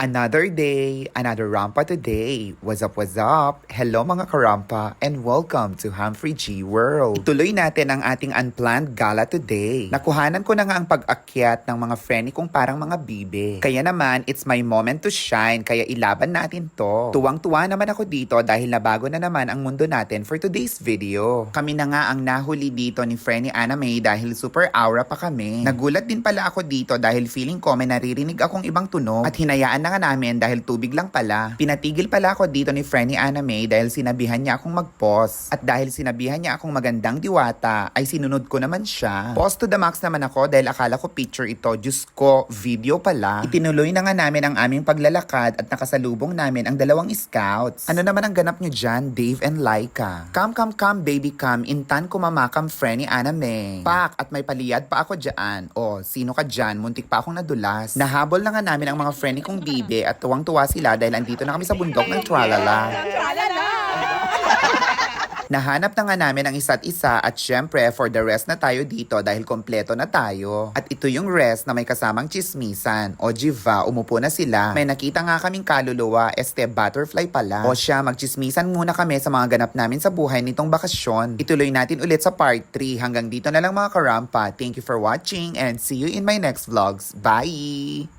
Another day, another Rampa today. What's up, what's up? Hello mga karampa and welcome to Humphrey G World. Ituloy natin ang ating unplanned gala today. Nakuhanan ko na nga ang pag-akyat ng mga friendly kong parang mga bibe. Kaya naman, it's my moment to shine kaya ilaban natin to. Tuwang-tuwa naman ako dito dahil nabago na naman ang mundo natin for today's video. Kami na nga ang nahuli dito ni Frenny Anna May dahil super aura pa kami. Nagulat din pala ako dito dahil feeling ko may naririnig akong ibang tunog at hinayaan na nga namin dahil tubig lang pala. Pinatigil pala ako dito ni Frenny Anna May dahil sinabihan niya akong mag-pause. At dahil sinabihan niya akong magandang diwata, ay sinunod ko naman siya. Pause to the max naman ako dahil akala ko picture ito. Diyos ko, video pala. Itinuloy na nga namin ang aming paglalakad at nakasalubong namin ang dalawang scouts. Ano naman ang ganap nyo dyan, Dave and Laika? Come, come, come, baby, come. Intan kumamakam, Frenny Anna May. Pak, at may paliyad pa ako dyan. O, sino ka dyan? Muntik pa akong nadulas. Nahabol na nga namin ang mga friendly kong bibe at tuwang-tuwa sila dahil andito na kami sa bundok ng Tralala. Nahanap na nga namin ang isa't isa at syempre for the rest na tayo dito dahil kompleto na tayo. At ito yung rest na may kasamang chismisan. O jiva, umupo na sila. May nakita nga kaming kaluluwa, butterfly pala. O siya, magchismisan muna kami sa mga ganap namin sa buhay nitong bakasyon. Ituloy natin ulit sa part 3. Hanggang dito na lang mga karampa. Thank you for watching and see you in my next vlogs. Bye!